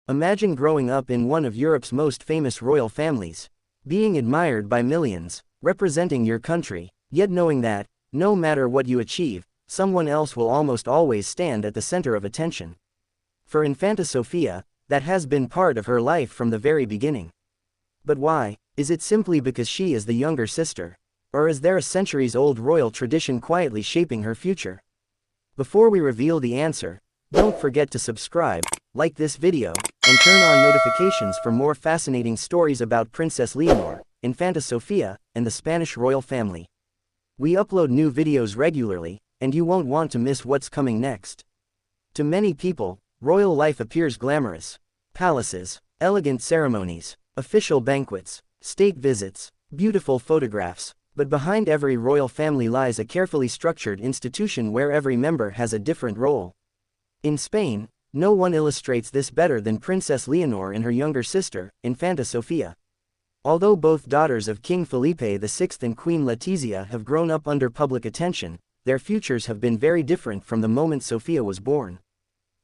Imagine growing up in one of Europe's most famous royal families, being admired by millions, representing your country, yet knowing that, no matter what you achieve, someone else will almost always stand at the center of attention. For Infanta Sofía, that has been part of her life from the very beginning. But why? Is it simply because she is the younger sister? Or is there a centuries-old royal tradition quietly shaping her future? Before we reveal the answer, don't forget to subscribe, like this video, and turn on notifications for more fascinating stories about Princess Leonor, Infanta Sofía, and the Spanish royal family. We upload new videos regularly, and you won't want to miss what's coming next. To many people, royal life appears glamorous. Palaces, elegant ceremonies, official banquets, state visits, beautiful photographs. But behind every royal family lies a carefully structured institution where every member has a different role. In Spain, no one illustrates this better than Princess Leonor and her younger sister, Infanta Sofía. Although both daughters of King Felipe VI and Queen Letizia have grown up under public attention, their futures have been very different from the moment Sofía was born.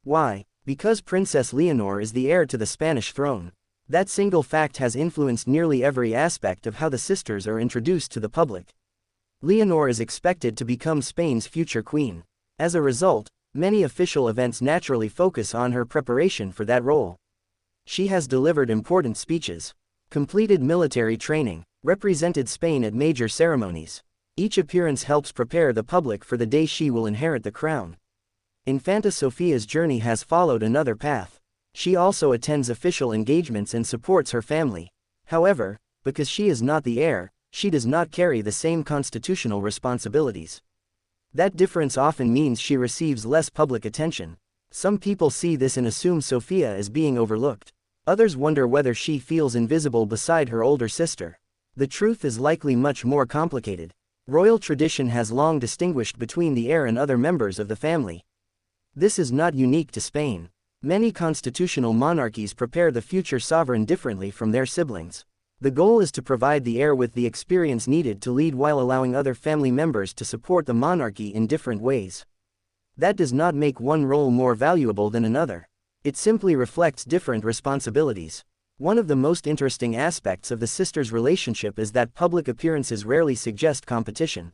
Why? Because Princess Leonor is the heir to the Spanish throne. That single fact has influenced nearly every aspect of how the sisters are introduced to the public. Leonor is expected to become Spain's future queen. As a result, many official events naturally focus on her preparation for that role. She has delivered important speeches, completed military training, represented Spain at major ceremonies. Each appearance helps prepare the public for the day she will inherit the crown. Infanta Sofía's journey has followed another path. She also attends official engagements and supports her family. However, because she is not the heir, she does not carry the same constitutional responsibilities. That difference often means she receives less public attention. Some people see this and assume Sofía is being overlooked. Others wonder whether she feels invisible beside her older sister. The truth is likely much more complicated. Royal tradition has long distinguished between the heir and other members of the family. This is not unique to Spain. Many constitutional monarchies prepare the future sovereign differently from their siblings. The goal is to provide the heir with the experience needed to lead while allowing other family members to support the monarchy in different ways. That does not make one role more valuable than another. It simply reflects different responsibilities. One of the most interesting aspects of the sisters' relationship is that public appearances rarely suggest competition.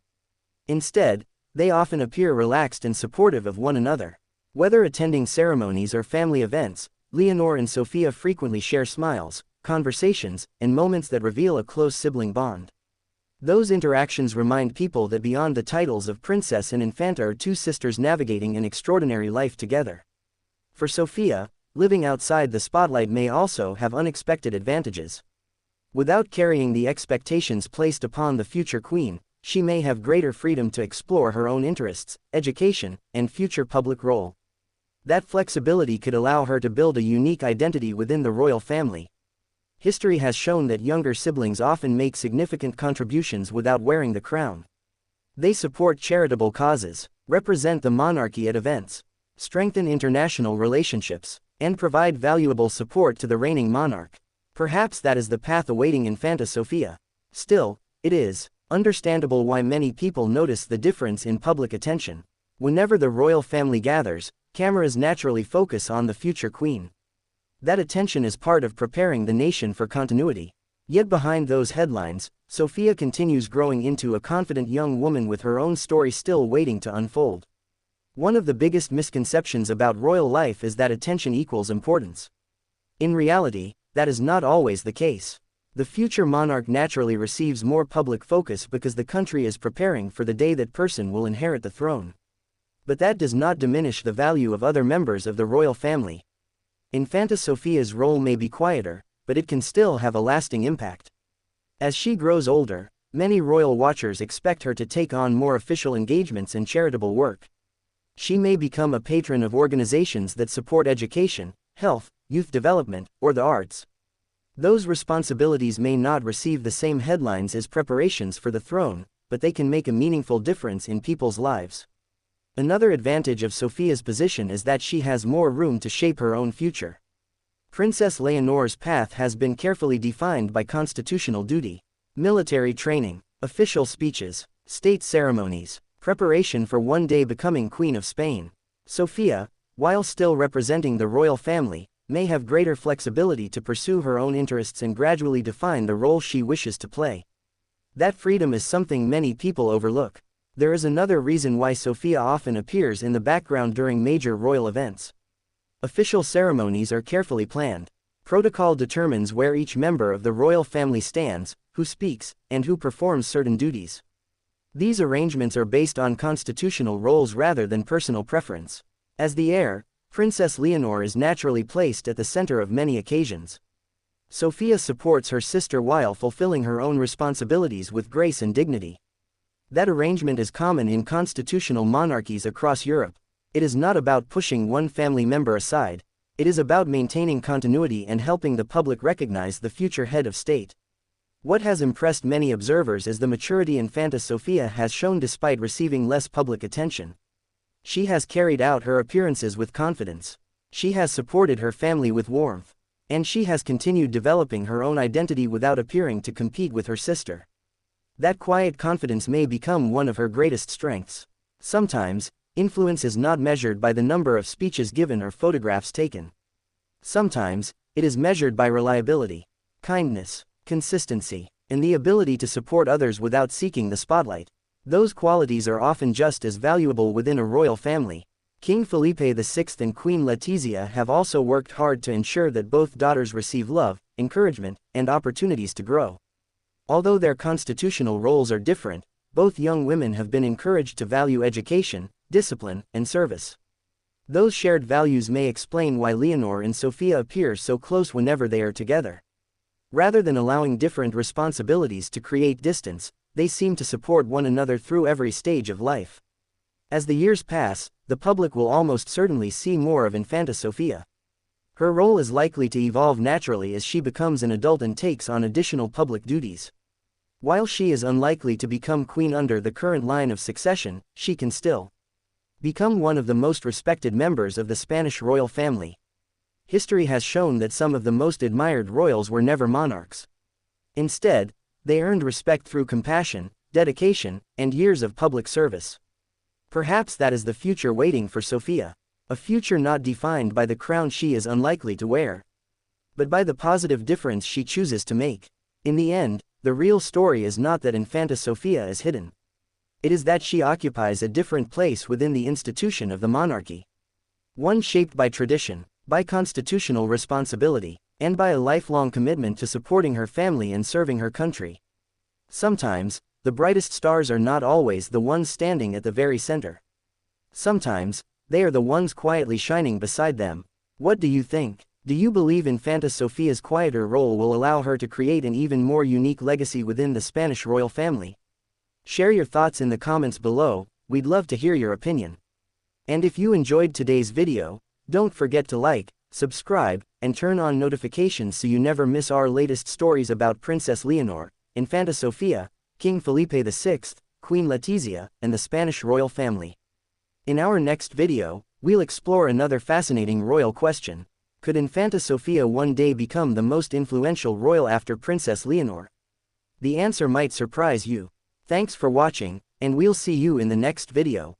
Instead, they often appear relaxed and supportive of one another. Whether attending ceremonies or family events, Leonor and Sofía frequently share smiles, conversations, and moments that reveal a close sibling bond. Those interactions remind people that beyond the titles of princess and infanta are two sisters navigating an extraordinary life together. For Sofía, living outside the spotlight may also have unexpected advantages. Without carrying the expectations placed upon the future queen, she may have greater freedom to explore her own interests, education, and future public role. That flexibility could allow her to build a unique identity within the royal family. History has shown that younger siblings often make significant contributions without wearing the crown. They support charitable causes, represent the monarchy at events, strengthen international relationships, and provide valuable support to the reigning monarch. Perhaps that is the path awaiting Infanta Sofía. Still, it is understandable why many people notice the difference in public attention. Whenever the royal family gathers, cameras naturally focus on the future queen. That attention is part of preparing the nation for continuity. Yet behind those headlines, Sofía continues growing into a confident young woman with her own story still waiting to unfold. One of the biggest misconceptions about royal life is that attention equals importance. In reality, that is not always the case. The future monarch naturally receives more public focus because the country is preparing for the day that person will inherit the throne. But that does not diminish the value of other members of the royal family. Infanta Sofía's role may be quieter, but it can still have a lasting impact. As she grows older, many royal watchers expect her to take on more official engagements and charitable work. She may become a patron of organizations that support education, health, youth development, or the arts. Those responsibilities may not receive the same headlines as preparations for the throne, but they can make a meaningful difference in people's lives. Another advantage of Sofía's position is that she has more room to shape her own future. Princess Leonor's path has been carefully defined by constitutional duty, military training, official speeches, state ceremonies, preparation for one day becoming Queen of Spain. Sofía, while still representing the royal family, may have greater flexibility to pursue her own interests and gradually define the role she wishes to play. That freedom is something many people overlook. There is another reason why Sofia often appears in the background during major royal events. Official ceremonies are carefully planned. Protocol determines where each member of the royal family stands, who speaks, and who performs certain duties. These arrangements are based on constitutional roles rather than personal preference. As the heir, Princess Leonor is naturally placed at the center of many occasions. Sofia supports her sister while fulfilling her own responsibilities with grace and dignity. That arrangement is common in constitutional monarchies across Europe. It is not about pushing one family member aside. It is about maintaining continuity and helping the public recognize the future head of state. What has impressed many observers is the maturity Infanta Sofía has shown despite receiving less public attention. She has carried out her appearances with confidence. She has supported her family with warmth. And she has continued developing her own identity without appearing to compete with her sister. That quiet confidence may become one of her greatest strengths. Sometimes, influence is not measured by the number of speeches given or photographs taken. Sometimes, it is measured by reliability, kindness, consistency, and the ability to support others without seeking the spotlight. Those qualities are often just as valuable within a royal family. King Felipe VI and Queen Letizia have also worked hard to ensure that both daughters receive love, encouragement, and opportunities to grow. Although their constitutional roles are different, both young women have been encouraged to value education, discipline, and service. Those shared values may explain why Leonor and Sofia appear so close whenever they are together. Rather than allowing different responsibilities to create distance, they seem to support one another through every stage of life. As the years pass, the public will almost certainly see more of Infanta Sofía. Her role is likely to evolve naturally as she becomes an adult and takes on additional public duties. While she is unlikely to become queen under the current line of succession, she can still become one of the most respected members of the Spanish royal family. History has shown that some of the most admired royals were never monarchs. Instead, they earned respect through compassion, dedication, and years of public service. Perhaps that is the future waiting for Sofia. A future not defined by the crown she is unlikely to wear, but by the positive difference she chooses to make. In the end, the real story is not that Infanta Sofía is hidden. It is that she occupies a different place within the institution of the monarchy. One shaped by tradition, by constitutional responsibility, and by a lifelong commitment to supporting her family and serving her country. Sometimes, the brightest stars are not always the ones standing at the very center. Sometimes, they are the ones quietly shining beside them. What do you think? Do you believe Infanta Sofía's quieter role will allow her to create an even more unique legacy within the Spanish royal family? Share your thoughts in the comments below, we'd love to hear your opinion. And if you enjoyed today's video, don't forget to like, subscribe, and turn on notifications so you never miss our latest stories about Princess Leonor, Infanta Sofía, King Felipe VI, Queen Letizia, and the Spanish royal family. In our next video, we'll explore another fascinating royal question. Could Infanta Sofía one day become the most influential royal after Princess Leonor? The answer might surprise you. Thanks for watching, and we'll see you in the next video.